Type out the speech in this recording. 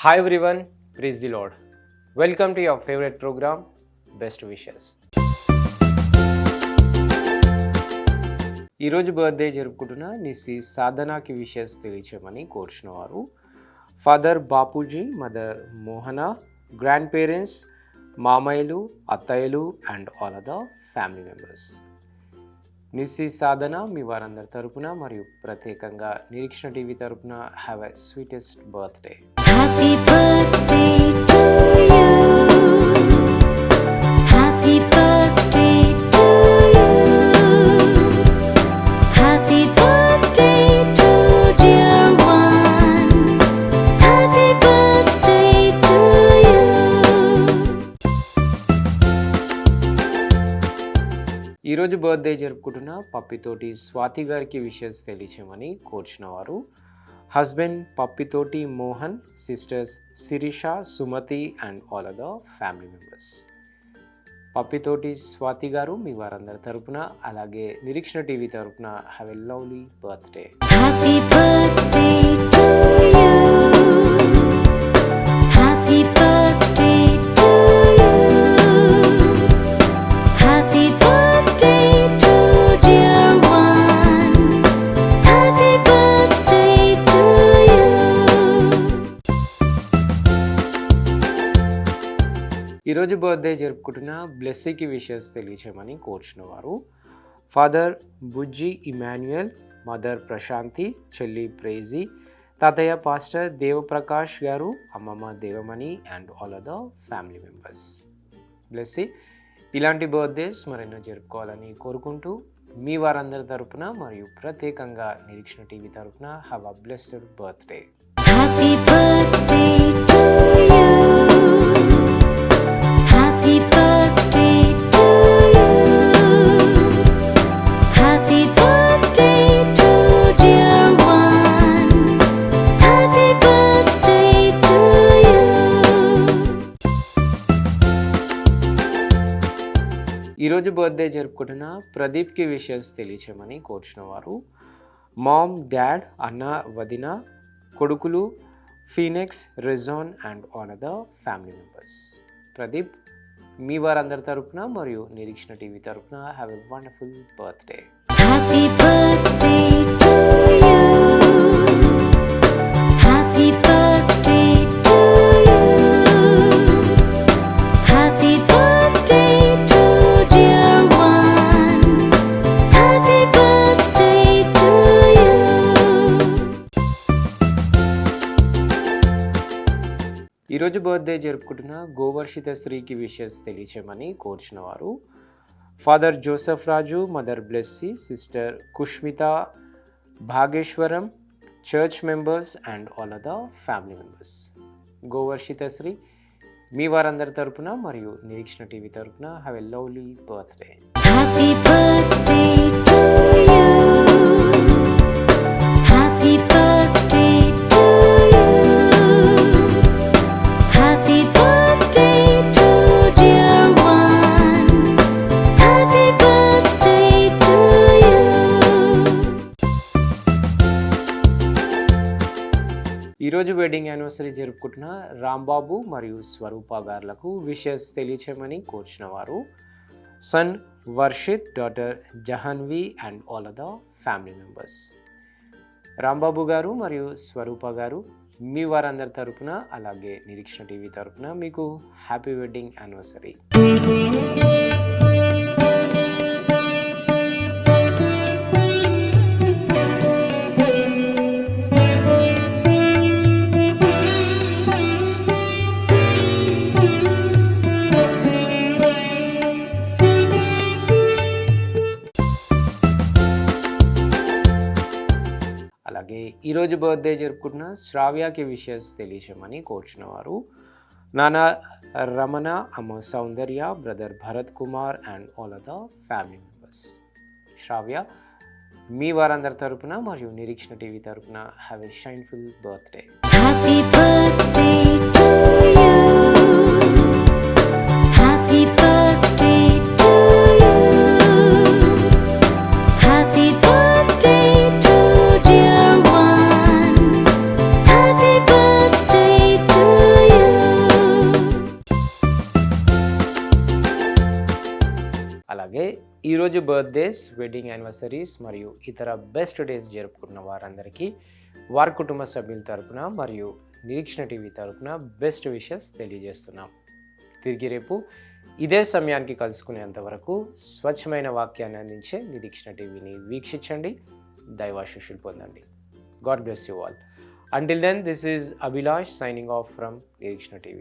Hi everyone, praise the Lord. Welcome to your favorite program, Best Wishes. ఈరోజు birthday జరుపుకుంటున్న నిసి సాధనాకి wishes తెలియచేయమని కోరుచున్నవారు father Bapuji, mother Mohana, grand parents, మామయ్యలు, అత్తయ్యలు and all other family members. Nisi Sadhana మీ వారందరి తరపున మరియు ప్రత్యేకంగా నిరీక్షణ టీవీ తరపున have a sweetest birthday. Happy birthday to you. Happy birthday to you. Happy birthday to dear one. Happy birthday to you. ఈరోజు birthday జరుపుకుంటున్న పప్పితోటి స్వాతి గారికి విషెస్ తెలియచేయమని కోరుచున్నవారు husband Pappithoti Mohan, sisters Sirisha, Sumathi and all other family members. Pappithoti Swathi గారు మీ వారందరి తరపున అలాగే నిరీక్షణ టీవీ తరపున have a lovely birthday. Happy birthday to you. Happy birthday to you. Happy birthday to dear one. Happy birthday to you. ఈరోజు బర్త్డే జరుపుకుంటున్న బ్లెస్సీకి విషెస్ తెలియచేయమని కోరుచున్నవారు ఫాదర్ బుజ్జి ఇమాన్యుయల్, మదర్ ప్రశాంతి, చెల్లి ప్రేజీ, తాతయ్య పాస్టర్ దేవప్రకాష్ గారు, అమ్మమ్మ Devamani and all other family members. Blessy ఇలాంటి birthdays మరెన్నో జరుపుకోవాలని కోరుకుంటూ మీ వారందరి తరపున మరియు ప్రత్యేకంగా నిరీక్షణ టీవీ తరపున have a blessed birthday. Happy birthday to you. Happy birthday to you. Happy birthday to dear one. Happy birthday to you. ఈరోజు బర్త్డే జరుపుకుంటున్న ప్రదీప్కి విషెస్ తెలియచేయమని కోరుచున్నవారు మామ్, డాడ్, అన్న, వదిన, కొడుకులు Phoenix, Rezan and all other family members. Pradeep మీ వారందరి తరపున మరియు నిరీక్షణ టీవీ తరపున have a wonderful birthday. Happy birthday to you. Happy birthday to you. Happy birthday to dear one. Happy birthday to you. ఈరోజు బర్త్డే జరుపుకుంటున్న గోవర్షిత శ్రీకి విషెస్ తెలియచేయమని కోరుచున్నవారు father Joseph Raju, mother Blessy, sister Kushmitha, Bhageswaram, church members and all other family members. Govarshitha Sri మీ వారందరి తరపున మరియు Nireekshana TV తరపున have a lovely birthday. Happy birthday to you. Happy birthday to you. Happy birthday to dear one. Happy birthday to you. ఈరోజు wedding anniversary జరుపుకుంటున్న రాంబాబు మరియు స్వరూప గారులకు wishes తెలియచేయమని కోరుచున్నవారు son Varshith, daughter Jahnavi and all other family members. Rambabu గారు మరియు స్వరూప గారు మీ వారందరి తరపున అలాగే నిరీక్షణ టీవీ తరపున మీకు హ్యాపీ వెడ్డింగ్ యానివర్సరీ. అలాగే ఈరోజు బర్త్డే జరుపుకుంటున్న శ్రావ్యకి విషెస్ తెలియచేయమని కోరుచున్నవారు నాన్న రమణ, అమ్మ Soundarya, brother Bharath Kumar and all other family members. Sravya మీ వారందరి తరపున మరియు నిరీక్షణ టీవీ తరపున have a shineful birthday. Happy birthday to you. Happy birthday to you. Happy birthday to dear one. Happy birthday to అలాగే ఈరోజు బర్త్డేస్, వెడ్డింగ్ యానివర్సరీస్ మరియు ఇతర బెస్ట్ డేస్ జరుపుకున్న వారందరికీ వారి కుటుంబ సభ్యుల తరపున మరియు నిరీక్షణ టీవీ తరపున బెస్ట్ విషెస్ తెలియజేస్తున్నాం. తిరిగి రేపు ఇదే సమయానికి కలుసుకునేంత వరకు స్వచ్ఛమైన వాక్యాన్ని అందించే నిరీక్షణ టీవీని వీక్షించండి, దైవాశీస్సులు పొందండి. God bless you all. Until then, this is Abhilash signing off from Nirikshana TV.